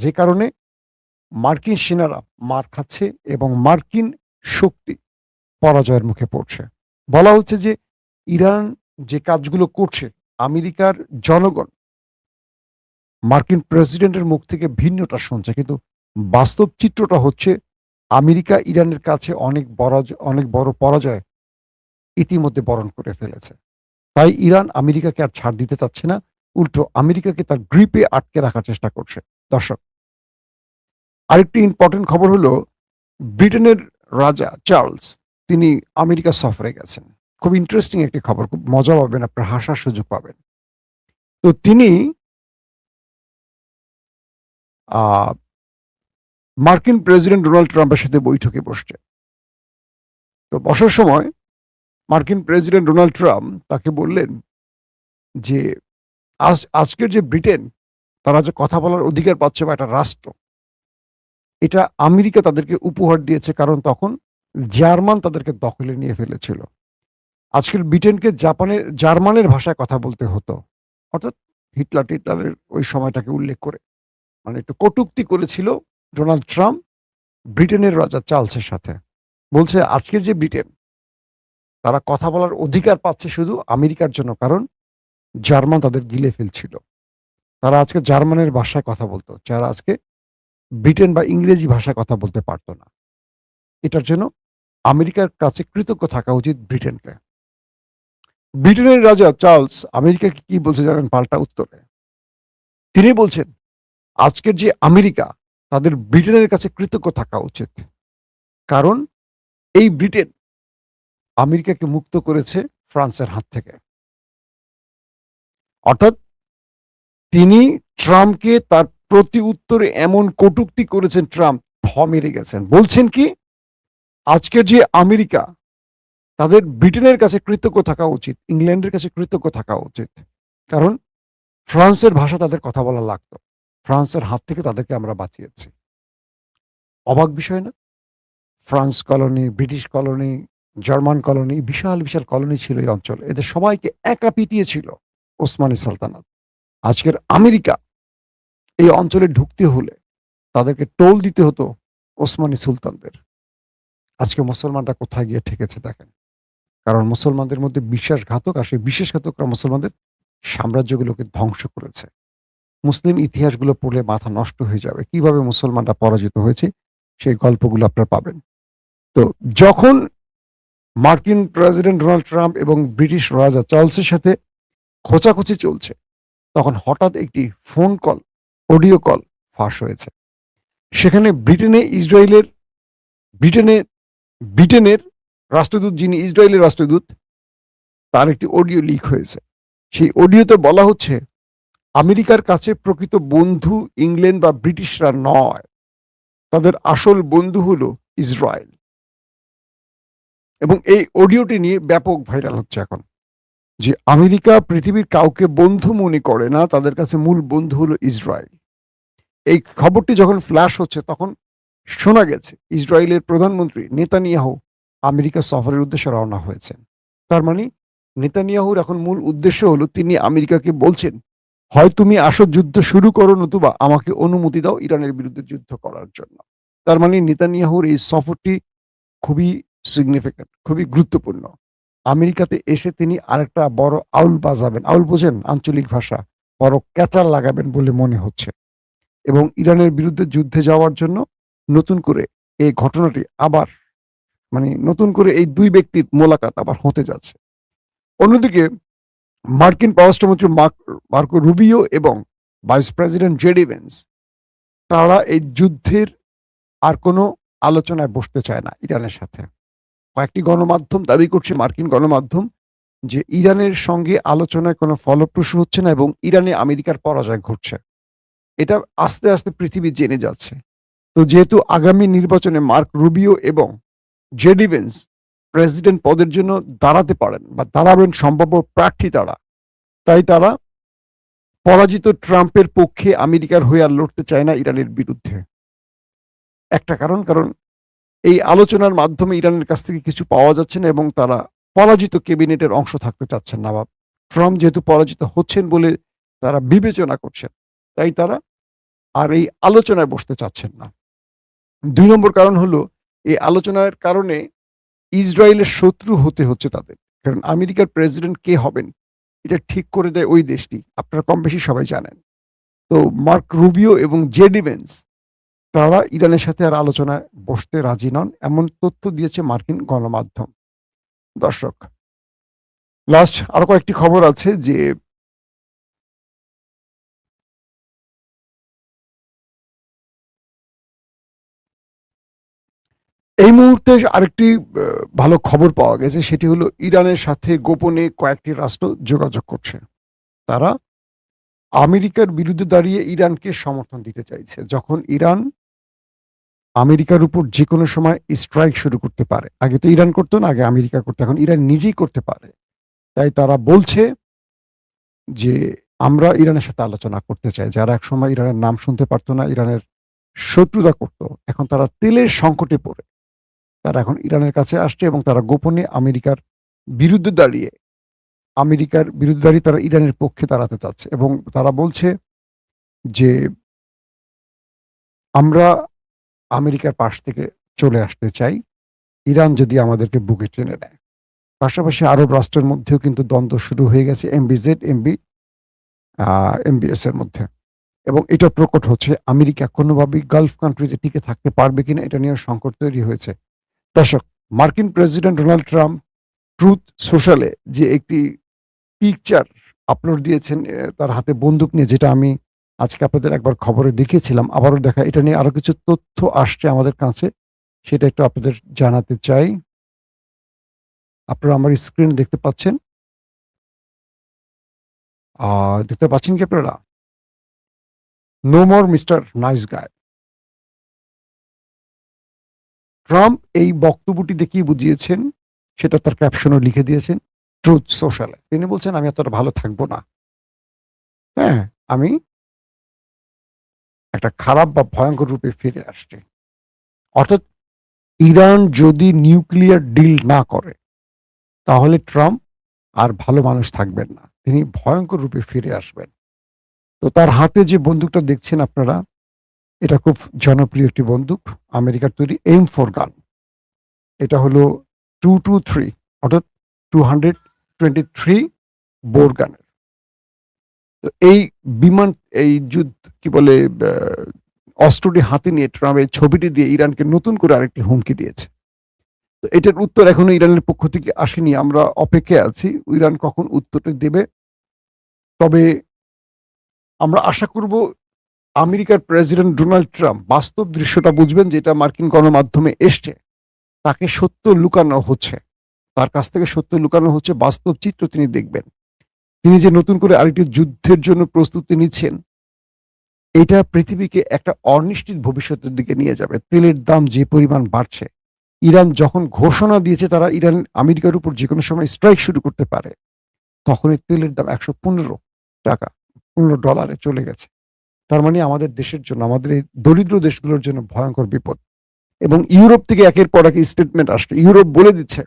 যে কারণে মার্কিন সেনারা মার খাচ্ছে এবং মার্কিন শক্তি পরাজয়ের মুখে পড়ছে। বলা হচ্ছে যে ইরান যে কাজগুলো করছে, আমেরিকার জনগণ মার্কিন প্রেসিডেন্টের মুখ থেকে ভিন্নটা শুনছে, কিন্তু বাস্তব চিত্রটা হচ্ছে আমেরিকা ইরানের কাছে অনেক বড় পরাজয় ইতিমধ্যে বরণ করে ফেলেছে। তাই ইরান আমেরিকাকে আর ছাড় দিতে চাচ্ছে না, উল্টো আমেরিকাকে তার গ্রিপে আটকে রাখার চেষ্টা করছে। দর্শক, আরেকটি ইম্পর্টেন্ট খবর হলো ব্রিটেনের রাজা চার্লস তিনি আমেরিকা সফরে গেছেন। খুব ইন্টারেস্টিং একটি খবর, খুব মজা পাবেন, আপনার হাসার সুযোগ পাবেন। তো তিনি মার্কিন প্রেসিডেন্ট ডোনাল্ড ট্রাম্পের সাথে বৈঠকে বসছে। তো বসার সময় মার্কিন প্রেসিডেন্ট ডোনাল্ড ট্রাম্প তাকে বললেন যে আজকের যে ব্রিটেন তারা যে কথা বলার অধিকার পাচ্ছে বা একটা রাষ্ট্র, এটা আমেরিকা তাদেরকে উপহার দিয়েছে, কারণ তখন জার্মান তাদেরকে দখলে নিয়ে ফেলেছিল। আজকের ব্রিটেনকে জার্মানের ভাষায় কথা বলতে হতো, অর্থাৎ হিটলারের ওই সময়টাকে উল্লেখ করে, মানে একটু কটূক্তি করেছিল ডোনাল্ড ট্রাম্প ব্রিটেনের রাজা চার্লসের সাথে। বলছে আজকের যে ব্রিটেন তারা কথা বলার অধিকার পাচ্ছে শুধু আমেরিকার জন্য, কারণ জার্মান তাদের গিলে ফেলছিল। তারা আজকে জার্মানের ভাষায় কথা বলতো, যারা আজকে ব্রিটেন বা ইংরেজি ভাষায় কথা বলতে পারতো না। এটার জন্য আমেরিকার কাছে কৃতজ্ঞ থাকা উচিত ব্রিটেনকে। ব্রিটেনের রাজা চার্লস আমেরিকাকে কি বলছে জানেন পাল্টা উত্তরে? তিনি বলছেন আজকের যে আমেরিকা তাদের ব্রিটেনের কাছে কৃতজ্ঞ থাকা উচিত, কারণ এই ব্রিটেন আমেরিকাকে মুক্ত করেছে ফ্রান্সের হাত থেকে। অর্থাৎ তিনি ট্রাম্পকে তার প্রতি উত্তরে এমন কটূক্তি করেছেন, ট্রাম্প থ মেরে গেছেন। বলছেন কি আজকের যে আমেরিকা তাদের ব্রিটেনের কাছে কৃতজ্ঞ থাকা উচিত, ইংল্যান্ডের কাছে কৃতজ্ঞ থাকা উচিত, কারণ ফ্রান্সের ভাষা তাদের কথা বলা লাগতো, ফ্রান্সের হাত থেকে তাদেরকে আমরা বাঁচিয়েছি। অবাক বিষয় না? France colony, British colony, German colony, বিশাল বিশাল কলোনি ছিল এই অঞ্চলে, এদের সবাইকে একা পিটিয়েছিল ওসমানী সালতানাত। আজকের আমেরিকা এই অঞ্চলে ঢুকতে হলে তাদেরকে টোল দিতে হতো ওসমানী সুলতানদের। আজকে মুসলমানরা কোথায় গিয়ে ঠেকেছে দেখেন, কারণ মুসলমানদের মধ্যে বিশ্বাসঘাতক, আর সেই বিশ্বাসঘাতকরা মুসলমানদের সাম্রাজ্যগুলোকে ধ্বংস করেছে। মুসলিম ইতিহাসগুলো পড়লে মাথা নষ্ট হয়ে যাবে, কিভাবে মুসলমানরা পরাজিত হয়েছে সেই গল্পগুলো আপনারা পাবেন। তো যখন মার্কিন প্রেসিডেন্ট ডোনাল্ড ট্রাম্প এবং ব্রিটিশ রাজা চার্লসের সাথে খোঁচাখুচি চলছে, তখন হঠাৎ একটি ফোন কল, অডিও কল ফাঁস হয়েছে। সেখানে ব্রিটেনের রাষ্ট্রদূত, যিনি ইসরায়েলের রাষ্ট্রদূত, তার একটি অডিও লিক হয়েছে। সেই অডিওতে বলা হচ্ছে আমেরিকার কাছে প্রকৃত বন্ধু ইংল্যান্ড বা ব্রিটিশরা নয়, তাদের আসল বন্ধু হলো ইসরায়েল। এবং এই অডিওটি নিয়ে ব্যাপক ভাইরাল হচ্ছে এখন, যে আমেরিকা পৃথিবীর কাউকে বন্ধু মনে করে না, তাদের কাছে মূল বন্ধু হলো ইসরায়েল। এই খবরটি যখন ফ্ল্যাশ হচ্ছে তখন শোনা গেছে ইসরায়েলের প্রধানমন্ত্রী নেতানিয়াহু আমেরিকা সফরের উদ্দেশ্যে রওনা হয়েছেন। তার মানে নেতানিয়াহুর এখন মূল উদ্দেশ্য হলো তিনি আমেরিকাকে বলছেন, হয় তুমি আসো যুদ্ধ শুরু করো, নতুবা আমাকে অনুমতি দাও ইরানের বিরুদ্ধে যুদ্ধ করার জন্য। তার মানে নেতানিয়াহুর এই সফরটি খুবই সিগনিফিক্যান্ট, খুবই গুরুত্বপূর্ণ। আমেরিকাতে এসে তিনি আরেকটা বড় আউল বাজাবেন, আউল বোঝেন আঞ্চলিক ভাষা, বড় ক্যাচাল লাগাবেন বলে মনে হচ্ছে। এবং ইরানের বিরুদ্ধে যুদ্ধে যাওয়ার জন্য নতুন করে এই ঘটনাটি আবার, মানে নতুন করে এই দুই ব্যক্তির মোলাকাত আবার হতে যাচ্ছে। অন্যদিকে মার্কিন পররাষ্ট্রমন্ত্রী মার্কো রুবিও এবং ভাইস প্রেসিডেন্ট জেডি ভেন্স, তারা এই যুদ্ধের আর কোনো আলোচনায় বসতে চায় না ইরানের সাথে। কয়েকটি গণমাধ্যম দাবি করছে, মার্কিন গণমাধ্যম, যে ইরানের সঙ্গে আলোচনায় কোনো ফলপ্রসূ হচ্ছে না এবং ইরানে আমেরিকার পরাজয় ঘটছে। এটা আস্তে আস্তে পৃথিবী জেনে যাচ্ছে। তো যেহেতু আগামী নির্বাচনে মার্ক রুবিও এবং জেডি ভেন্স প্রেসিডেন্ট পদের জন্য দাঁড়াতে পারেন বা দাঁড়াবেন সম্ভাব্য প্রার্থী তারা, তাই তারা পরাজিত ট্রাম্পের পক্ষে আমেরিকার হয়ে আর লড়তে চায় না ইরানের বিরুদ্ধে। একটা কারণ এই আলোচনার মাধ্যমে ইরানের কাছ থেকে কিছু পাওয়া যাচ্ছে না এবং তারা পরাজিত ক্যাবিনেটের অংশ থাকতে চাচ্ছেন না, বা ট্রাম্প যেহেতু পরাজিত হচ্ছেন বলে তারা বিবেচনা করছেন, তাই তারা আর এই আলোচনায় বসতে চাচ্ছেন না। ২ নম্বর কারণ হলো এই আলোচনার কারণে ইসরায়েলের শত্রু হতে হচ্ছে তাদের। কারণ আমেরিকার প্রেসিডেন্ট কে হবেন এটা ঠিক করে দেয় ওই দেশটি। আপনারা কম বেশি সবাই জানেন। তো মার্ক রুবিও এবং জেডি ভেন্স তারা ইরানের সাথে আর আলোচনায় বসতে রাজি নন, এমন তথ্য দিয়েছে মার্কিন গণমাধ্যম। দর্শক, লাস্ট আরো কয়েকটি খবর আছে যে এই মুহূর্তে আরেকটি ভালো খবর পাওয়া গেছে, সেটি হলো ইরানের সাথে গোপনে কয়েকটি রাষ্ট্র যোগাযোগ করছে। তারা আমেরিকার বিরুদ্ধে দাঁড়িয়ে ইরানকে সমর্থন দিতে চাইছে। যখন ইরান আমেরিকার উপর যে কোনো সময় স্ট্রাইক শুরু করতে পারে, আগে তো ইরান করতো না, আগে আমেরিকা করতো, এখন ইরান নিজেই করতে পারে। তাই তারা বলছে যে আমরা ইরানের সাথে আলোচনা করতে চাই। যারা একসময় ইরানের নাম শুনতে পারতো না, ইরানের শত্রুতা করত, এখন তারা তেলের সংকটে পড়ে তারা এখন ইরানের কাছে আসছে এবং তারা গোপনে বিরুদ্ধে দাঁড়িয়ে আমেরিকার বিরুদ্ধে দাঁড়িয়ে তারা ইরানের পক্ষে দাঁড়াতে চাচ্ছে এবং তারা বলছে যে আমরা আমেরিকার পাশ থেকে চলে আসতে চাই, ইরান যদি আমাদেরকে বুকে টেনে নেয়। পাশাপাশি আরব রাষ্ট্রের মধ্যেও কিন্তু দ্বন্দ্ব শুরু হয়ে গেছে এমবিজেড এমবিএস এর মধ্যে, এবং এটা প্রকট হচ্ছে আমেরিকা কোনোভাবেই গালফ কান্ট্রিতে টিকে থাকতে পারবে কিনা এটা নিয়ে সংকট তৈরি হয়েছে। দর্শক, মার্কিন প্রেসিডেন্ট ডোনাল্ড ট্রাম্প ট্রুথ সোশ্যালে যে একটি পিকচার আপলোড দিয়েছেন তার হাতে বন্দুক নিয়ে, যেটা আমি আজকে আপনাদের একবার খবরে দেখিয়েছিলাম, আবারও দেখা, এটা নিয়ে আরো কিছু তথ্য আসছে আমাদের কাছে, সেটা একটু আপনাদের জানাতে চাই। আপনারা আমার স্ক্রিন দেখতে পাচ্ছেন, দেখতে পাচ্ছেন কি আপনারা? নো মোর মিস্টার নাইস গায়। ট্রাম্প এই বক্তব্যটি দেখিয়ে বুঝিয়েছেন, সেটা তার ক্যাপশনও লিখে দিয়েছেন ট্রুথ সোশ্যালে। তিনি বলছেন আমি এতটা ভালো থাকবো না, হ্যাঁ, আমি একটা খারাপ বা ভয়ঙ্কর রূপে ফিরে আসছি। অর্থাৎ ইরান যদি নিউক্লিয়ার ডিল না করে তাহলে ট্রাম্প আর ভালো মানুষ থাকবেন না, তিনি ভয়ঙ্কর রূপে ফিরে আসবেন। তো তার হাতে যে বন্দুকটা দেখছেন আপনারা, এটা খুব জনপ্রিয় একটি বন্দুক, আমেরিকার তৈরি M4 গান। এটা হলো 223, অর্থাৎ 223 বোর গানের। তো এই বিমান, এই যুদ্ধ কি বলে, অস্ত্রটি হাতে নিয়ে ট্রাম্প এই ছবিটি দিয়ে ইরানকে নতুন করে আরেকটি হুমকি দিয়েছে। তো এটার উত্তর এখনো ইরানের পক্ষ থেকে আসেনি, আমরা অপেক্ষায় আছি ইরান কখন উত্তরটা দেবে। তবে আমরা আশা করব আমেরিকার প্রেসিডেন্ট ডোনাল্ড ট্রাম্প বাস্তব দৃশ্যটা বুঝবেন, যেটা মার্কিন গণমাধ্যমে এসছে, তাকে সত্য লুকানো হচ্ছে, তার কাছ থেকে সত্য লুকানো হচ্ছে, বাস্তব চিত্র তিনি দেখবেন। তিনি যে নতুন করে আরেকটি যুদ্ধের জন্য প্রস্তুতি নিচ্ছেন, এটা পৃথিবীকে একটা অনিশ্চিত ভবিষ্যতের দিকে নিয়ে যাবে। তেলের দাম যে পরিমাণ বাড়ছে, ইরান যখন ঘোষণা দিয়েছে তারা আমেরিকার উপর যে কোনো সময় স্ট্রাইক শুরু করতে পারে, তখনই তেলের দাম $115 $15 চলে গেছে। তার মানে আমাদের দেশের জন্য, আমাদের এই দরিদ্র দেশগুলোর জন্য ভয়ঙ্কর বিপদ। এবং ইউরোপ থেকে একের পর এক স্টেটমেন্ট আসছে, ইউরোপ বলে দিচ্ছে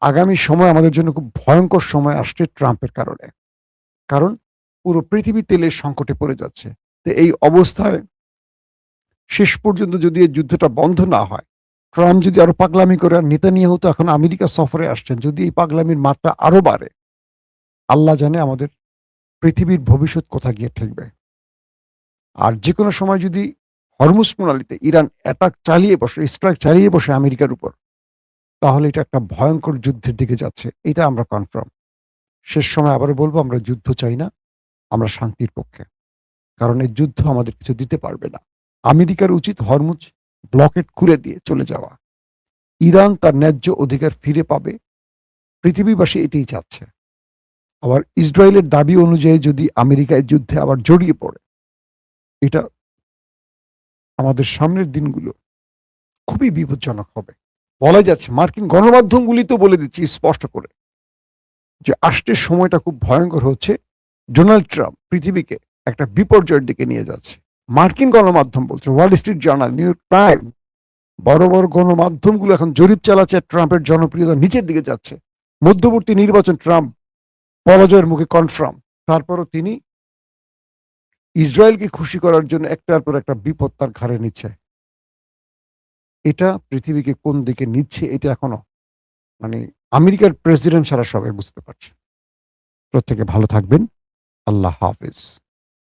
আগামী সময় আমাদের জন্য খুব ভয়ঙ্কর সময় আসছে ট্রাম্পের কারণে। কারণ পুরো পৃথিবী তেলের সংকটে পড়ে যাচ্ছে। তো এই অবস্থায় শেষ পর্যন্ত যদি এই যুদ্ধটা বন্ধ না হয়, ট্রাম্প যদি আরো পাগলামি করে, আর নেতানিয়াহু তো এখন আমেরিকা সফরে আসছেন, যদি এই পাগলামির মাত্রা আরো বাড়ে, আল্লাহ জানে আমাদের পৃথিবীর ভবিষ্যৎ কোথা গিয়ে ঠেকবে। আর যে কোনো সময় যদি হরমুজ প্রণালীতে ইরান স্ট্রাইক চালিয়ে বসে আমেরিকার উপর, তাহলে এটা একটা ভয়ঙ্কর যুদ্ধের দিকে যাচ্ছে, এটা আমরা কনফার্ম। শেষ সময় আবারও বলবো, আমরা যুদ্ধ চাই না, আমরা শান্তির পক্ষে। কারণ এই যুদ্ধ আমাদের কিছু দিতে পারবে না। আমেরিকার উচিত হরমুজ ব্লকেট খুলে দিয়ে চলে যাওয়া। ইরান তার ন্যায্য অধিকার ফিরে পাবে, পৃথিবীবাসী এটাই চাচ্ছে। আবার ইসরায়েলের দাবি অনুযায়ী যদি আমেরিকা এই যুদ্ধে আবার জড়িয়ে পড়ে, এটা আমাদের সামনের দিনগুলো খুবই বিপজ্জনক হবে। বলা যাচ্ছে, মার্কিন গণমাধ্যমগুলি তো বলে দিচ্ছে স্পষ্ট করে যে আসতে সময়টা খুব ভয়ঙ্কর হচ্ছে, ডোনাল্ড ট্রাম্প পৃথিবীকে একটা বিপর্যয়ের দিকে নিয়ে যাচ্ছে। মার্কিন গণমাধ্যম বলছে, Wall Street journal, new York time, বড় বড় গণমাধ্যমগুলো এখন জরিপ চালাচ্ছে, ট্রাম্পের জনপ্রিয়তা নিচের দিকে যাচ্ছে। মধ্যবর্তী নির্বাচন ট্রাম্প পরাজয়ের মুখে কনফার্ম, তারপরও তিনি ইসরায়েলকে খুশি করার জন্য একটার পর একটা বিপদ তার ঘাড়ে নিচ্ছে। এটা পৃথিবীকে কোন দিকে নিচ্ছে এটা এখনো মানে আমেরিকার প্রেসিডেন্ট ছাড়া সবাই বুঝতে পারছে। প্রত্যেকে ভালো থাকবেন। আল্লাহ হাফেজ।